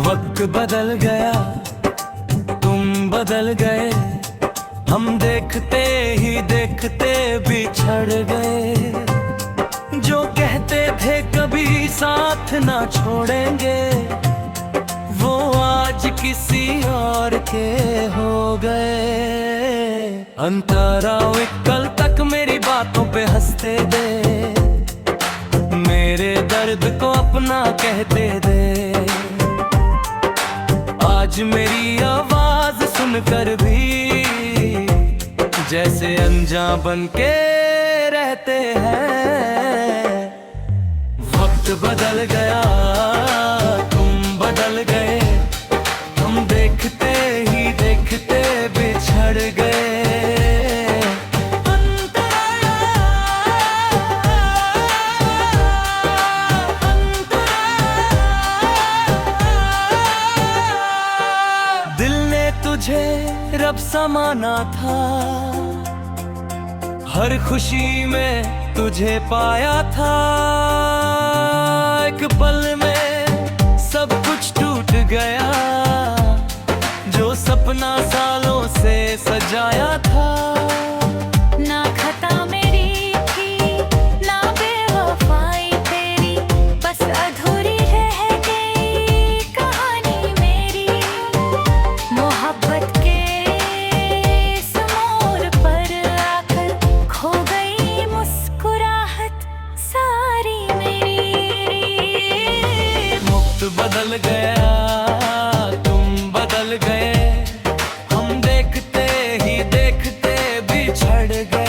वक्त बदल गया, तुम बदल गए, हम देखते ही देखते बिछड़ गए। जो कहते थे कभी साथ ना छोड़ेंगे, वो आज किसी और के हो गए। अंतरा कल तक मेरी बातों पे हंसते दे, मेरे दर्द को अपना कहते दे। आज मेरी आवाज सुनकर भी जैसे अनजान बन के रहते हैं। वक्त बदल गया, तुम बदल गए, हम देखते ही देखते बिछड़ गए। दिल ने तुझे रब समाना था, हर खुशी में तुझे पाया था। एक पल में सब कुछ टूट गया, जो सपना सालों से सजाया था। ना खता मेरी थी, ना बेवफाई तेरी, बस अधूरी रह गई कहानी मेरी। मोहब्बत के इस मोड़ पर आकर खो गई मुस्कुराहट सारी मेरी। वक्त बदल गया, तुम बदल गए, हम देखते ही देखते बिछड़ गए।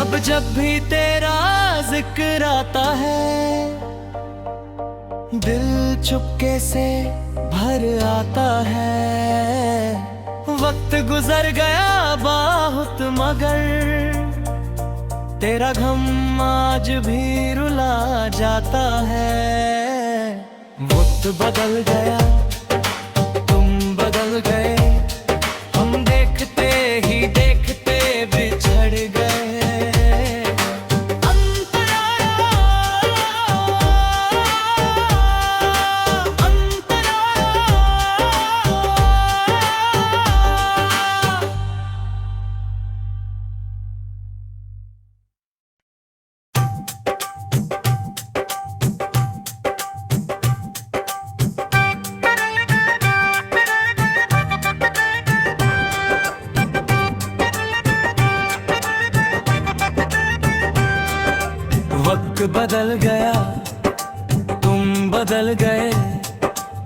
अब जब भी तेरा जिक्र आता है, दिल चुपके से भर आता है। वक्त गुजर गया बहुत मगर तेरा गम आज भी रुला जाता है। वक्त बदल गया, तुम बदल गए, हम देखते ही देखते बिछड़ गए। वक्त बदल गया, तुम बदल गए,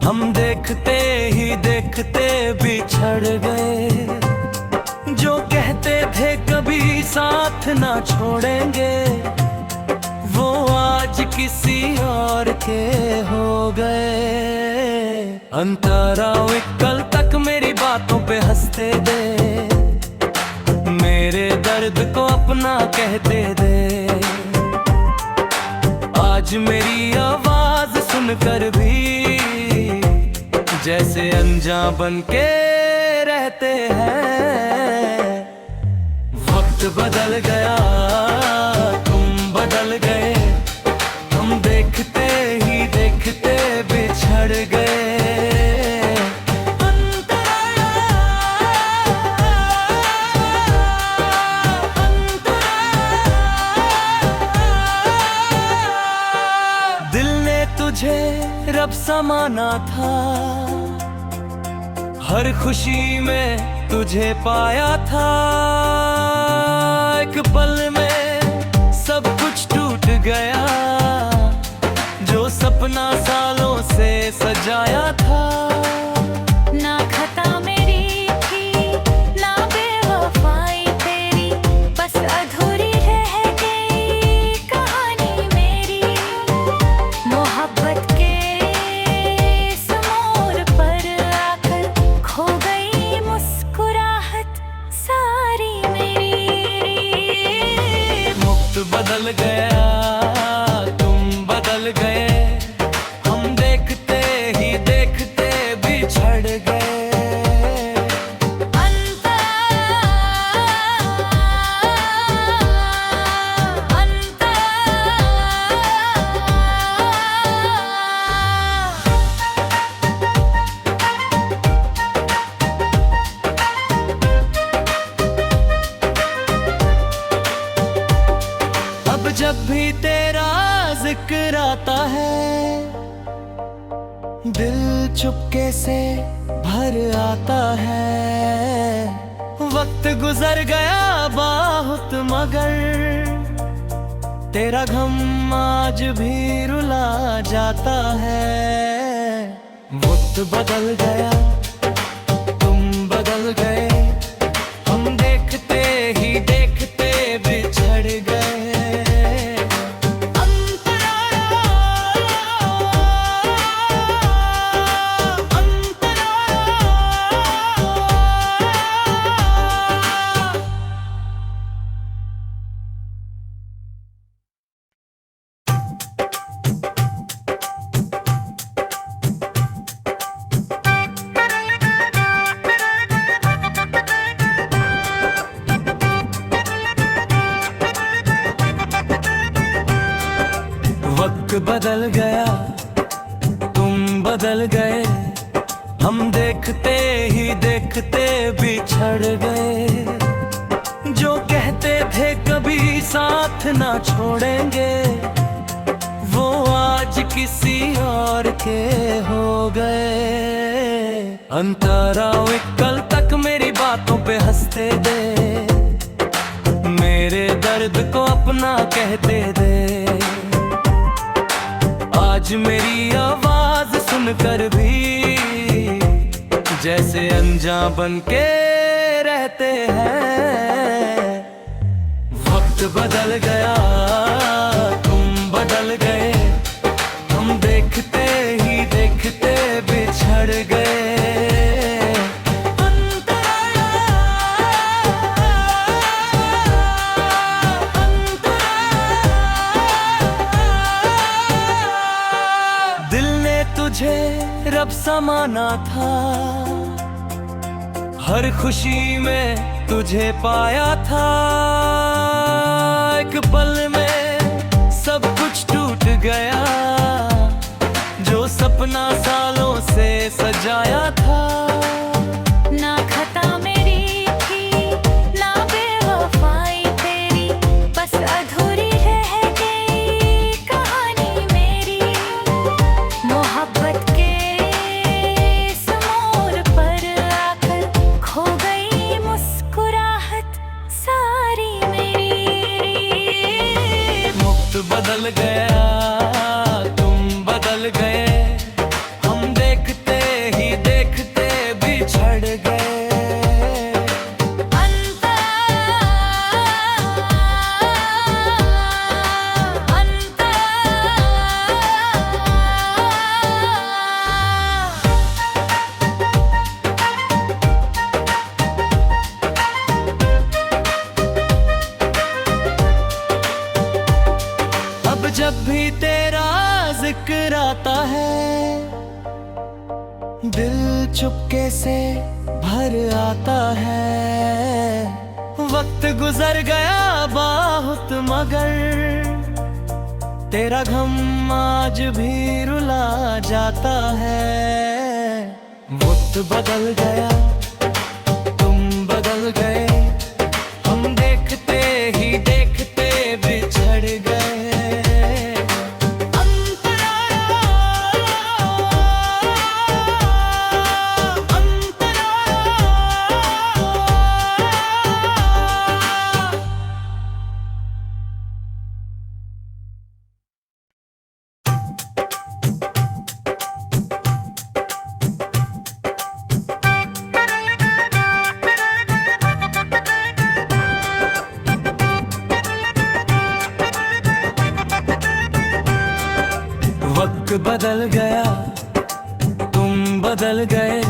हम देखते ही देखते बिछड़ गए। जो कहते थे कभी साथ ना छोड़ेंगे, वो आज किसी और के हो गए। अंतरा कल तक मेरी बातों पे हंसते दे, मेरे दर्द को अपना कहते दे। आज मेरी आवाज सुनकर भी जैसे अनजान बन के रहते हैं। वक्त बदल गया, तुम बदल गए, हम देखते ही देखते बिछड़ गए। तुझे रब समाना था, हर खुशी में तुझे पाया था। एक पल में सब कुछ टूट गया, जो सपना सालों से सजाया था। ना खता मेरी थी, ना बेवफाई तेरी, बस अधूरी रह गई कहानी मेरी। मोहब्बत के इस मोड़ पर आकर खो गई मुस्कुराहट सारी मेरी। बदल गया, तुम बदल गए, हम देखते ही देखते बिछड़ गए। अब जब भी तेरा जिक्र आता है, दिल चुपके से भर आता है। वक्त गुजर गया बहुत मगर तेरा गम आज भी रुला जाता है। वक्त बदल गया, तुम बदल गए, हम देखते ही देखते बिछड़ गए। वक्त बदल गया, तुम बदल गए, हम देखते ही देखते बिछड़ गए। जो कहते थे कभी साथ ना छोड़ेंगे, वो आज किसी और के हो गए। अंतरा कल तक मेरी बातों पे हंसते दे, मेरे दर्द को अपना कहते दे। आज मेरी आवाज सुनकर भी जैसे अनजान बन के रहते हैं। वक्त बदल गया, तुम बदल गए, हम देखते ही देखते बिछड़ गए। तुझे रब समाना था, हर खुशी में तुझे पाया था। एक पल में सब कुछ टूट गया, जो सपना सालों से सजाया था। ना खता मेरी थी, ना बेवफाई तेरी, बस अधूरी रह गई कहानी मेरी। मोहब्बत के इस मोड़ पर आकर खो गई मुस्कुराहट सारी मेरी। वक्त बदल गया, तुम बदल गए, हम देखते ही देखते बिछड़ गए। अब जब भी तेरा जिक्र आता है, दिल चुपके से भर आता है। वक्त गुजर गया बहुत मगर तेरा गम आज भी रुला जाता है। वक्त बदल गया, तुम बदल गए, हम देखते ही देखते बिछड़ गए। वक्त बदल गया, तुम बदल गए,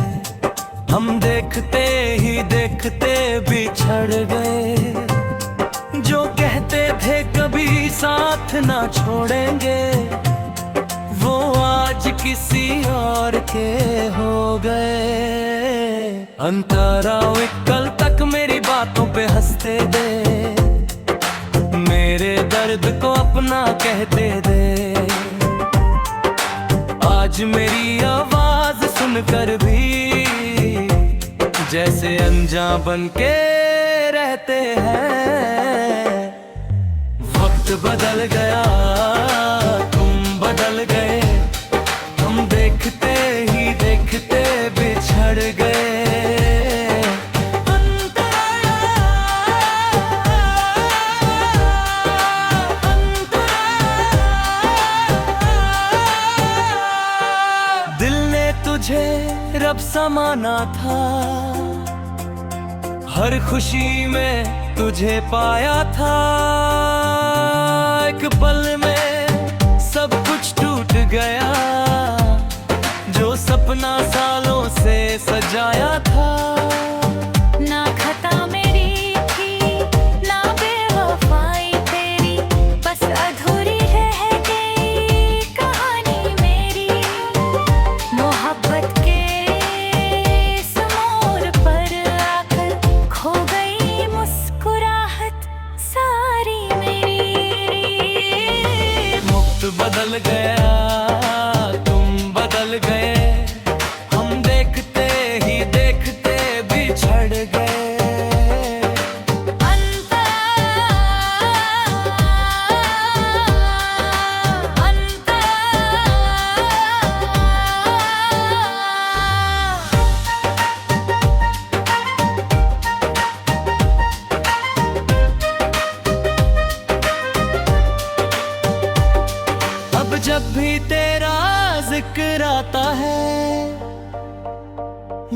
हम देखते ही देखते बिछड़ गए। जो कहते थे कभी साथ ना छोड़ेंगे, वो आज किसी और के हो गए। अंतरा कल तक मेरी बातों पे हंसते दे, मेरे दर्द को अपना कहते दे। आज मेरी आवाज सुनकर भी जैसे अनजान बन के रहते हैं। वक्त बदल गया, तुम बदल गए, हम देखते ही देखते बिछड़ गए। दिल ने तुझे रब समाना था, हर खुशी में तुझे पाया था। एक पल में सब कुछ टूट गया, जो सपना सालों से सजाया था। ना खता मेरी थी, ना बेवफाई तेरी, बस अधूरी रह गई कहानी मेरी। मोहब्बत के इस मोड़ पर आकर खो गई मुस्कुराहट सारी मेरी। वक्त बदल गया, तुम बदल गए, हम देखते ही देखते बिछड़ गए। अब जब भी तेरा जिक्र आता है,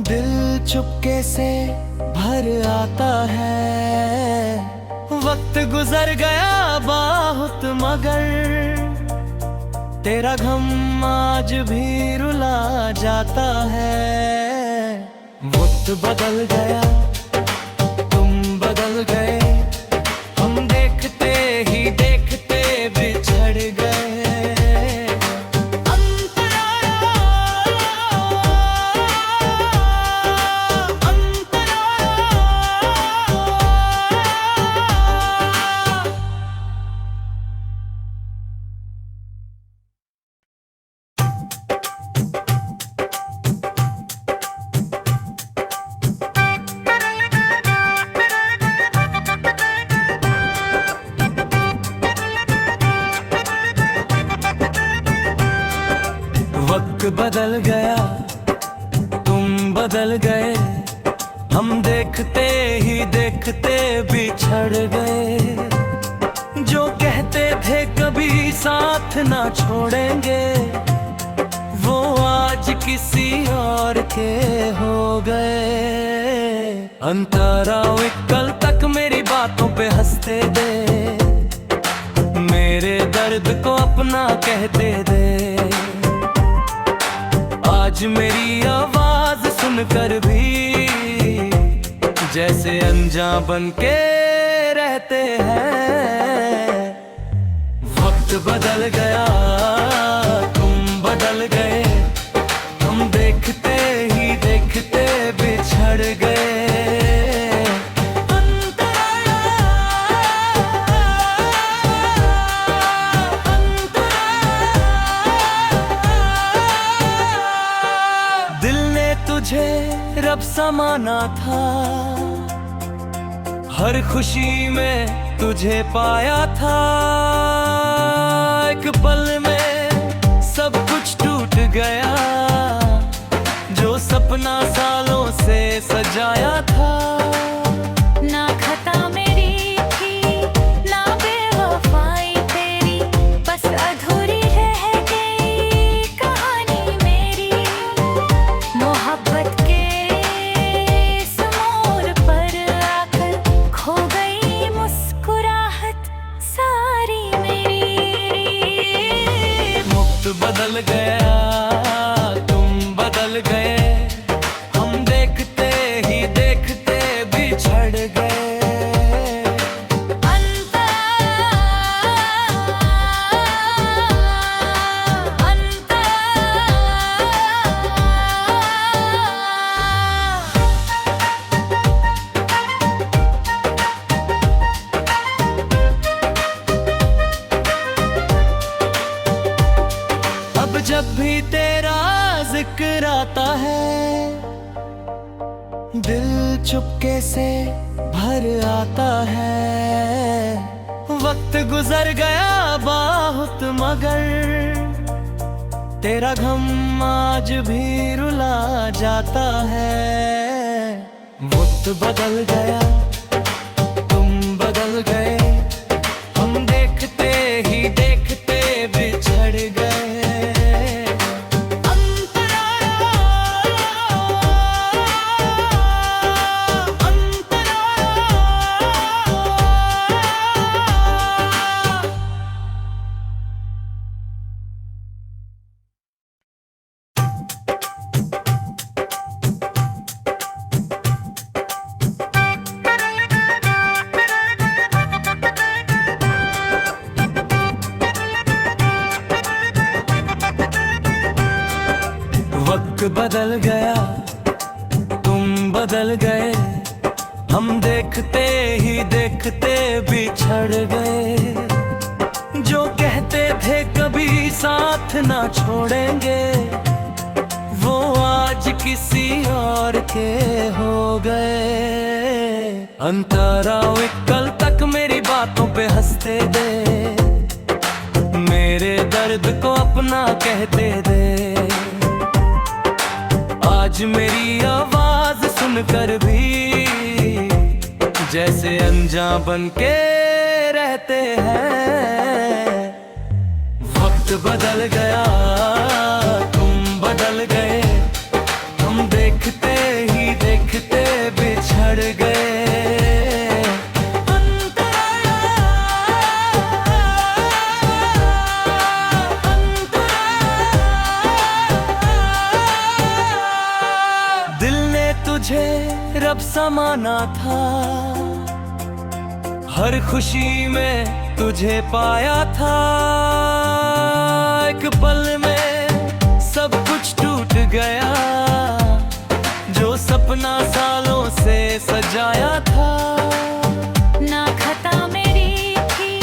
दिल चुपके से भर आता है। वक्त गुजर गया बहुत मगर तेरा गम आज भी रुला जाता है। वक्त बदल गया, तुम बदल गए, हम देखते ही देखते बिछड़ गए। वक्त बदल गया, तुम बदल गए, हम देखते ही देखते बिछड़ गए। जो कहते थे कभी साथ ना छोड़ेंगे, वो आज किसी और के हो गए। अंतरा कल तक मेरी बातों पे हंसते दे, मेरे दर्द को अपना कहते दे। आज मेरी आवाज सुनकर भी जैसे अनजान बन के रहते हैं। वक्त बदल गया, तुम बदल गए, हम देखते ही देखते बिछड़ गए। तुझे रब समाना था, हर खुशी में तुझे पाया था। एक पल में सब कुछ टूट गया, जो सपना सालों से सजाया था। ना खता मेरी थी, ना बेवफाई तेरी, बस अधूरी रह गई कहानी मेरी। मोहब्बत के इस मोड़ पर आकर खो गई मुस्कुराहट सारी मेरी। वक्त बदल गया, तुम बदल गए, हम देखते ही देखते बिछड़ गए। जब भी तेरा जिक्र आता है दिल चुपके से भर आता है। वक्त गुजर गया बहुत मगर तेरा गम आज भी रुला जाता है। वक्त बदल गया तुम बदल गए, हम देखते ही देखते बिछड़ गए। वक्त बदल गया तुम बदल गए, हम देखते ही देखते बिछड़ गए। जो कहते थे कभी साथ ना छोड़ेंगे वो आज किसी और के हो गए। अंतरा कल तक मेरी बातों पे हंसते दे, मेरे दर्द को अपना कहते दे। आज मेरी आवाज सुनकर भी जैसे अनजान बन के रहते हैं। वक्त बदल गया तुम बदल गए, हम देखते ही देखते बिछड़ गए। तुझे रब समाना था, हर खुशी में तुझे पाया था। एक पल में सब कुछ टूट गया, जो सपना सालों से सजाया था। ना खता मेरी थी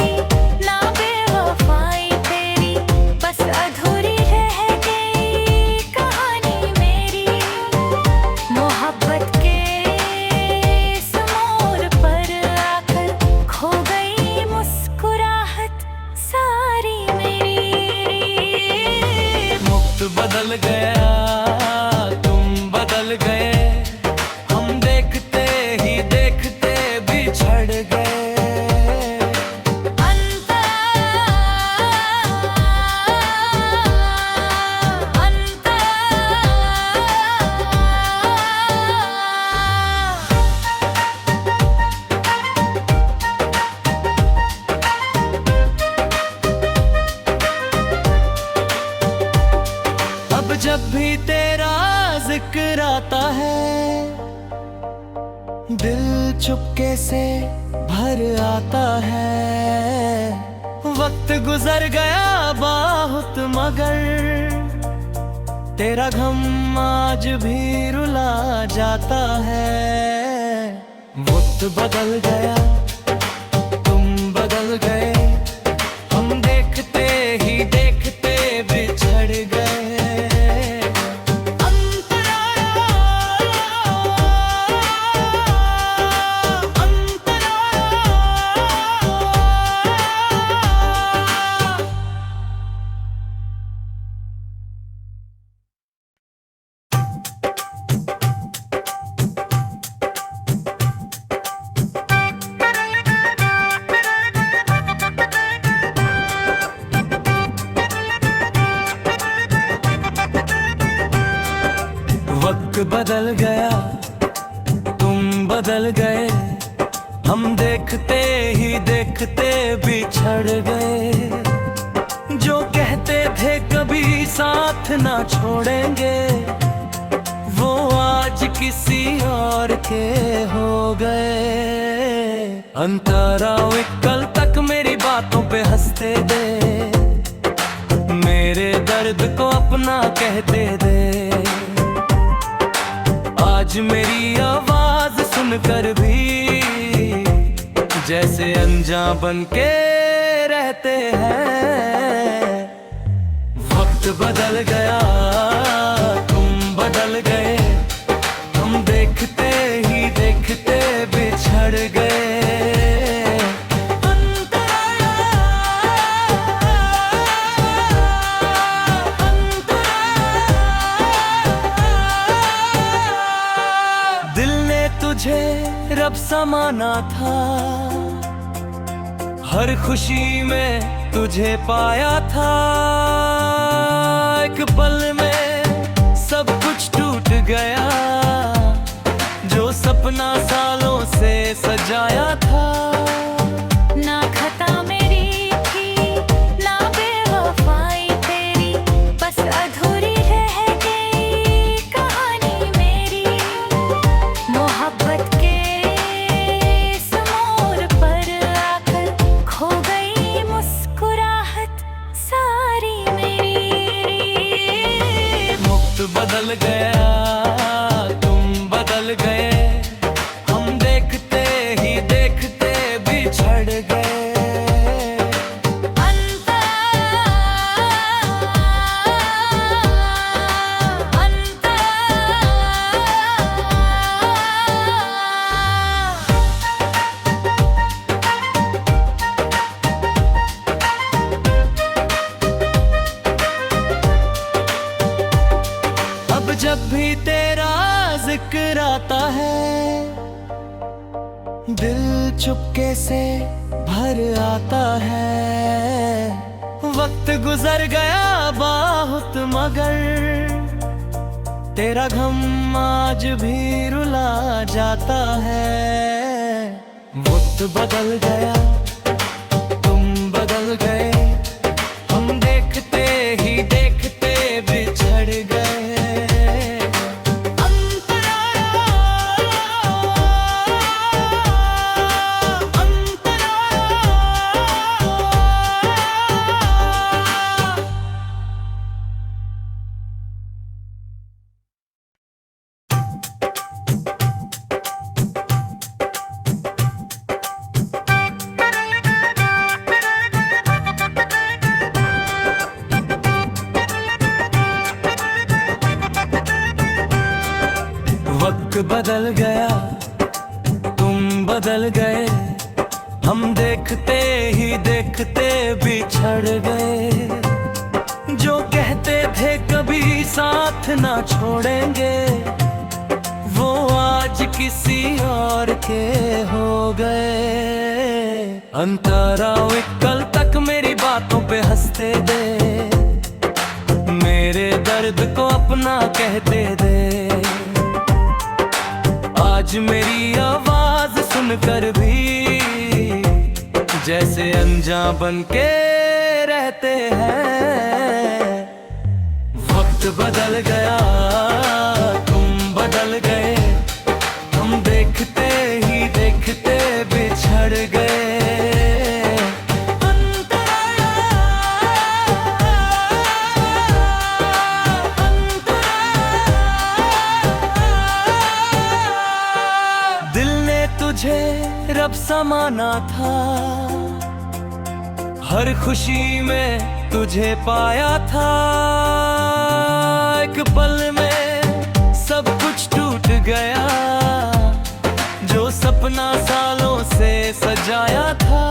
ना बेवफाई तेरी, बस अधूरी रह गई कहानी मेरी। मोहब्बत के इस मोड़ पर आकर खो गई मुस्कुराहट सारी मेरी। वक्त बदल गया तुम बदल गए, हम देखते ही देखते बिछड़ गए। अब जब भी तेरा जिक्र आता है दिल चुपके से भर आता है। वक्त गुजर गया बहुत मगर तेरा गम आज भी रुला जाता है। वक्त बदल गया तुम बदल गए, हम देखते ही देखते बिछड़ गए। वक्त बदल गया तुम बदल गए, हम देखते ही देखते बिछड़ गए। जो कहते थे कभी साथ ना छोड़ेंगे वो आज किसी और के हो गए। अंतरा कल तक मेरी बातों पे हंसते दे, मेरे दर्द को अपना कहते दे। आज मेरी आवाज सुनकर भी जैसे अनजान बन के रहते हैं। वक्त वक्त बदल गया, तुम बदल गए, हम देखते ही देखते बिछड़ गए। दिल ने तुझे रब समाना था, हर खुशी में तुझे पाया था। एक पल में सब कुछ टूट गया, जो सपना सालों से सजाया था। ना खता मेरी थी, ना बेवफाई तेरी, बस अधूरी रह गई कहानी मेरी। मोहब्बत के इस मोड़ पर आकर खो गई मुस्कुराहट सारी मेरी। वक्त बदल गया, तुम बदल गए, हम देखते ही देखते बिछड़ गए। अब जब भी तेरा जिक्र आता है, दिल चुपके से भर आता है। वक्त गुजर गया बहुत मगर तेरा गम आज भी रुला जाता है। वक्त बदल गया, तुम बदल गए, हम देखते ही देखते बिछड़ गए। वक्त बदल गया, तुम बदल गए, हम देखते ही देखते बिछड़ गए। जो कहते थे कभी साथ ना छोड़ेंगे, वो आज किसी और के हो गए। अंतरा कल तक मेरी बातों पे हंसते दे, मेरे दर्द को अपना कहते दे। आज मेरी आवाज सुनकर भी जैसे अनजान बन के रहते हैं। वक्त बदल गया, तुम बदल गए, हम देखते ही देखते बिछड़ गए। तुझे रब समाना था, हर खुशी में तुझे पाया था। एक पल में सब कुछ टूट गया, जो सपना सालों से सजाया था।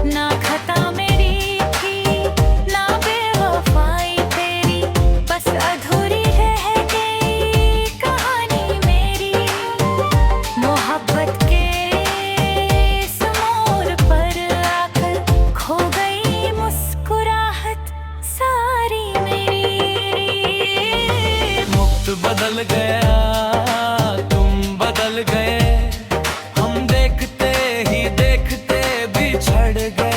ना खता मेरी थी, ना बेवफाई तेरी, बस अधूरी रह गई कहानी मेरी। मोहब्बत के इस मोड़ पर आकर खो गई मुस्कुराहट सारी मेरी। वक्त बदल गया, तुम बदल गए, हम देखते ही देखते बिछड़ गए।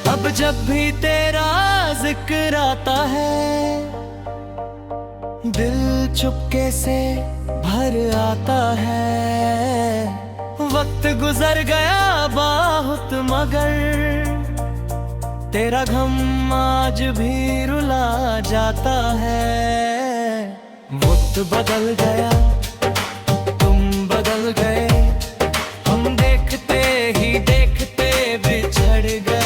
अब जब भी तेरा जिक्र आता है, दिल चुपके से भर आता है। वक्त गुजर गया बहुत मगर तेरा गम आज भी रुला जाता है। वक्त बदल गया, तुम बदल गए, हम देखते ही देखते बिछड़ गए।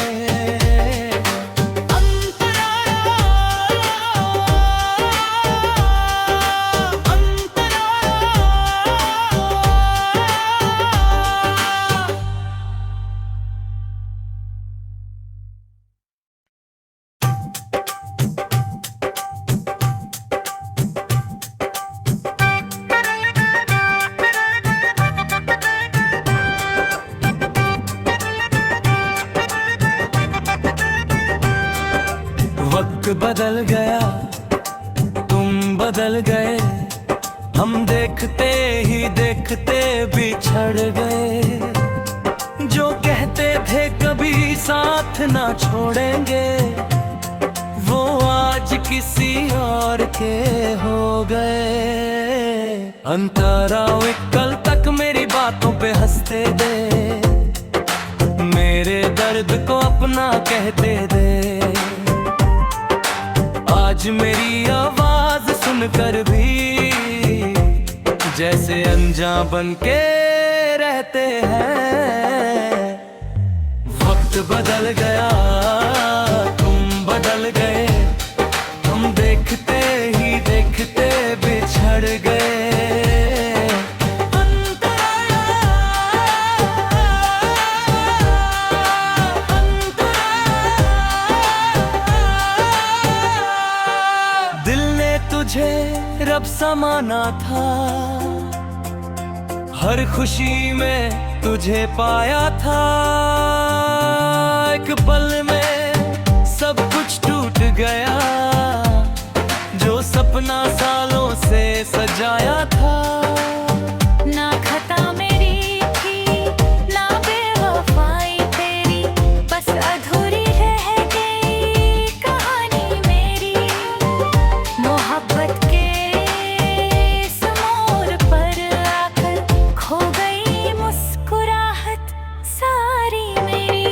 वक्त बदल गया, तुम बदल गए, हम देखते ही देखते बिछड़ गए। जो कहते थे कभी साथ ना छोड़ेंगे, वो आज किसी और के हो गए। अंतरा कल तक मेरी बातों पे हंसते दे, मेरे दर्द को अपना कहते दे। आज मेरी आवाज सुनकर भी जैसे अनजान बन के रहते हैं। वक्त बदल गया, तुम बदल गए, हम देखते ही देखते बिछड़ गए। तुझे रब समाना था, हर खुशी में तुझे पाया था। एक पल में सब कुछ टूट गया, जो सपना सालों से सजाया था। ना खता मेरी थी, ना बेवफाई तेरी, बस अधूरी रह गई कहानी मेरी। मोहब्बत के इस मोड़ पर आकर खो गई मुस्कुराहट सारी मेरी।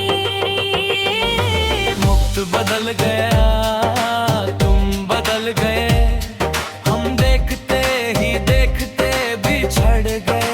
वक्त बदल गया, तुम बदल गए, हम देखते ही देखते बिछड़ गए।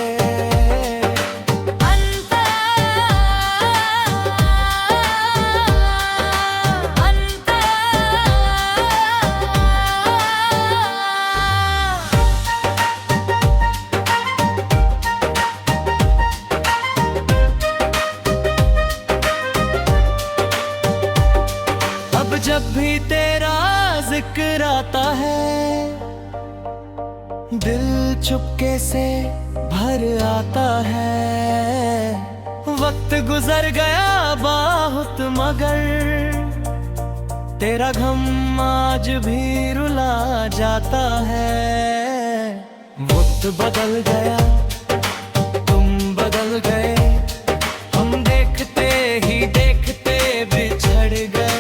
अब जब भी तेरा जिक्र आता है, दिल चुपके से भर आता है। वक्त गुजर गया बहुत मगर तेरा गम आज भी रुला जाता है। वक्त बदल गया, तुम बदल गए, हम देखते ही देखते बिछड़ गए।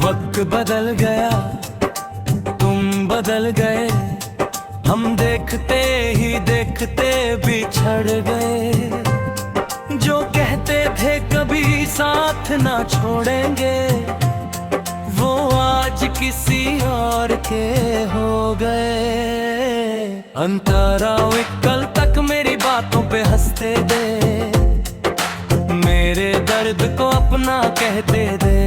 वक्त बदल गया, तुम बदल गए, हम देखते ही देखते बिछड़ गए। जो कहते थे कभी साथ ना छोड़ेंगे, वो आज किसी और के हो गए। अंतरा कल तक मेरी बातों पे हंसते दे, मेरे दर्द को अपना कहते दे।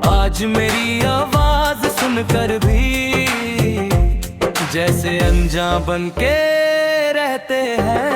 आज मेरी आवाज सुनकर भी जैसे अनजान बन के रहते हैं।